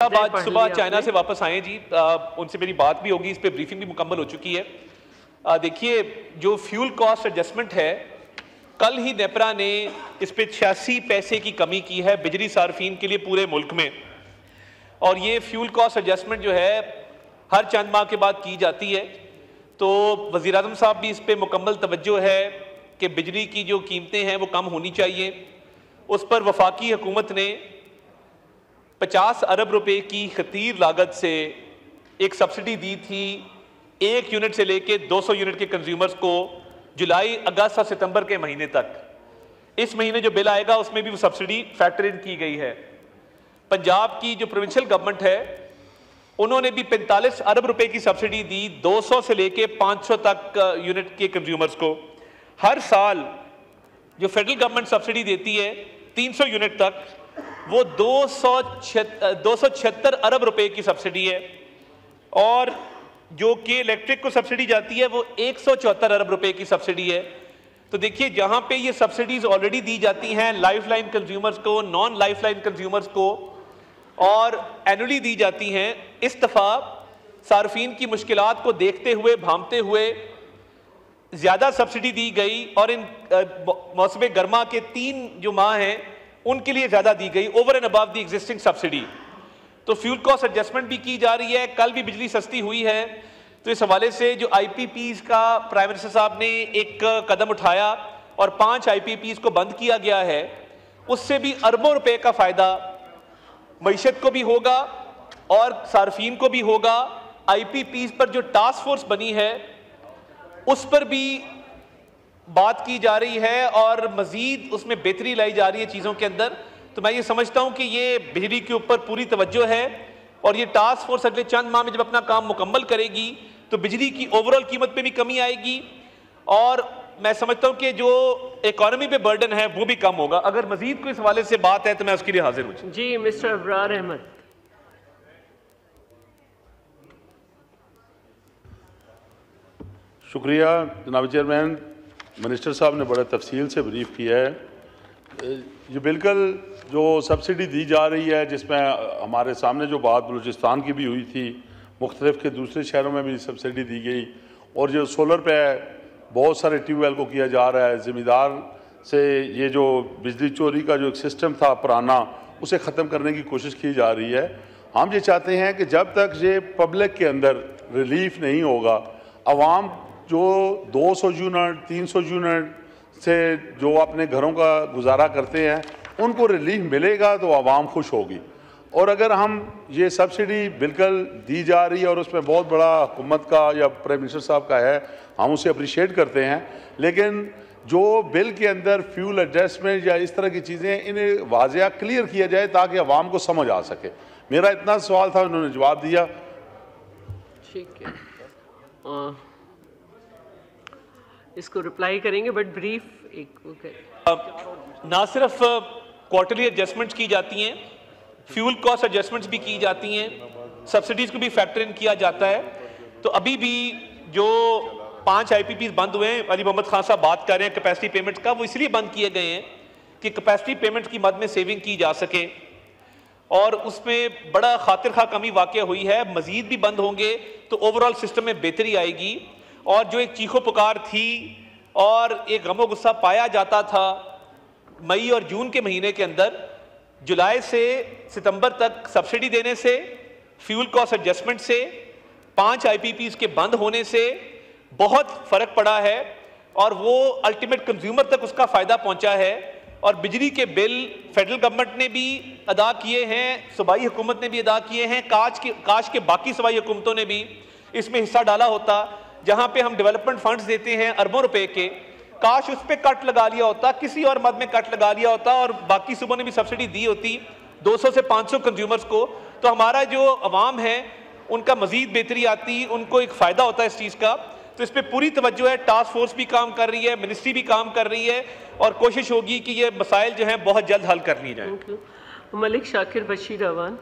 साहब आज सुबह चाइना से वापस आए जी, उनसे मेरी बात भी होगी, इस पे ब्रीफिंग भी मुकम्मल हो चुकी है। देखिए जो फ्यूल कॉस्ट एडजस्टमेंट है, कल ही नेपरा ने इस पे 86 पैसे की कमी की है बिजली सार्फिन के लिए पूरे मुल्क में। और ये फ्यूल कॉस्ट एडजस्टमेंट जो है हर चंद माह के बाद की जाती है। तो वज़ीर आज़म साहब भी इस पे मुकम्मल तवज्जो है कि बिजली की जो कीमतें हैं वो कम होनी चाहिए। उस पर वफाकी हुकूमत ने 50 अरब रुपए की खतीर लागत से एक सब्सिडी दी थी 1 यूनिट से लेके 200 यूनिट के कंज्यूमर्स को जुलाई, अगस्त और सितंबर के महीने तक। इस महीने जो बिल आएगा उसमें भी वो सब्सिडी फैक्टर इन की गई है। पंजाब की जो प्रोविंशियल गवर्नमेंट है उन्होंने भी 45 अरब रुपए की सब्सिडी दी 200 से लेके 500 तक यूनिट के कंज्यूमर्स को। हर साल जो फेडरल गवर्नमेंट सब्सिडी देती है 300 यूनिट तक, वो 276 अरब रुपए की सब्सिडी है। और जो कि इलेक्ट्रिक को सब्सिडी जाती है वो 174 अरब रुपए की सब्सिडी है। तो देखिए जहां पे ये सब्सिडीज ऑलरेडी दी जाती हैं लाइफलाइन कंज्यूमर्स को, नॉन लाइफलाइन कंज्यूमर्स को, और एनुअली दी जाती हैं, इस दफा सार्फिन की मुश्किलात को देखते हुए, भांपते हुए ज्यादा सब्सिडी दी गई। और इन मौसम गर्मा के 3 जो माह हैं उनके लिए ज्यादा दी गई over and above the existing subsidy. तो फ्यूल कॉस्ट एडजस्टमेंट भी की जा रही है। कल भी बिजली सस्ती हुई है। तो इस हवाले से जो IPPs का प्राइम मिनिस्टर साहब ने एक कदम उठाया और 5 IPPs को बंद किया गया है, उससे भी अरबों रुपए का फायदा मईशत को भी होगा और सार्फिन को भी होगा। IPPs पर जो टास्क फोर्स बनी है उस पर भी बात की जा रही है और मजीद उसमें बेहतरी लाई जा रही है चीज़ों के अंदर। तो मैं ये समझता हूं कि ये बिजली के ऊपर पूरी तवज्जो है और ये टास्क फोर्स अगले चंद माह में जब अपना काम मुकम्मल करेगी तो बिजली की ओवरऑल कीमत पे भी कमी आएगी और मैं समझता हूं कि जो इकोनॉमी पे बर्डन है वो भी कम होगा। अगर मजीद कोई इस हवाले से बात है तो मैं उसके लिए हाजिर हूँ। जी मिस्टर अबरार अहमद। शुक्रिया जनाब चेयरमैन। मिनिस्टर साहब ने बड़े तफसील से ब्रीफ किया है। ये बिल्कुल जो सब्सिडी दी जा रही है, जिसमें हमारे सामने जो बात बलूचिस्तान की भी हुई थी, मुख्तलिफ के दूसरे शहरों में भी सब्सिडी दी गई, और जो सोलर पे बहुत सारे ट्यूबवेल को किया जा रहा है, ज़िम्मेदार से ये जो बिजली चोरी का जो एक सिस्टम था पुराना, उसे ख़त्म करने की कोशिश की जा रही है। हम ये चाहते हैं कि जब तक ये पब्लिक के अंदर रिलीफ नहीं होगा, आवाम जो 200 यूनिट 300 यूनिट से जो अपने घरों का गुजारा करते हैं उनको रिलीफ मिलेगा तो आवाम खुश होगी। और अगर हम ये सब्सिडी बिल्कुल दी जा रही है और उसमें बहुत बड़ा हुकूमत का या प्राइम मिनिस्टर साहब का है, हम उसे अप्रिशिएट करते हैं, लेकिन जो बिल के अंदर फ्यूल एडजस्टमेंट या इस तरह की चीज़ें इन्हें वाज़िया क्लियर किया जाए ताकि आवाम को समझ आ सके। मेरा इतना सवाल था, उन्होंने जवाब दिया। ठीक है, इसको रिप्लाई करेंगे बट ब्रीफ एक ना सिर्फ क्वार्टरली एडजस्टमेंट्स की जाती हैं, फ्यूल कॉस्ट एडजस्टमेंट्स भी की जाती हैं, सब्सिडीज को भी फैक्टर इन किया जाता है। तो अभी भी जो 5 IPPs बंद हुए हैं, अली मोहम्मद खान साहब बात कर रहे हैं कैपेसिटी पेमेंट्स का, वो इसलिए बंद किए गए हैं कि कैपेसिटी पेमेंट्स की मद में सेविंग की जा सके और उसमें बड़ा खातिर खा कमी वाक़या हुई है। मजीद भी बंद होंगे तो ओवरऑल सिस्टम में बेहतरी आएगी। और जो एक चीखो पुकार थी और एक गमो गुस्सा पाया जाता था मई और जून के महीने के अंदर, जुलाई से सितंबर तक सब्सिडी देने से, फ्यूल कॉस्ट एडजस्टमेंट से, 5 IPPs के बंद होने से बहुत फर्क पड़ा है और वो अल्टीमेट कंज्यूमर तक उसका फायदा पहुंचा है। और बिजली के बिल फेडरल गवर्नमेंट ने भी अदा किए हैं, सूबाई हुकूमत ने भी अदा किए हैं, काश के बाकी सूबाई हुकूमतों ने भी इसमें हिस्सा डाला होता। जहां पे हम डेवलपमेंट फंड्स देते हैं अरबों रुपए के, काश उस पर कट लगा लिया होता, किसी और मद में कट लगा लिया होता और बाकी सूबों ने भी सब्सिडी दी होती 200 से 500 कंज्यूमर्स को, तो हमारा जो अवाम है उनका मजीद बेहतरी आती, उनको एक फ़ायदा होता है इस चीज़ का। तो इस पर पूरी तवज्जो है, टास्क फोर्स भी काम कर रही है, मिनिस्ट्री भी काम कर रही है और कोशिश होगी कि ये मसाइल जो हैं बहुत जल्द हल कर लिए जाएँ। मलिक शाकिर बशीर अवान।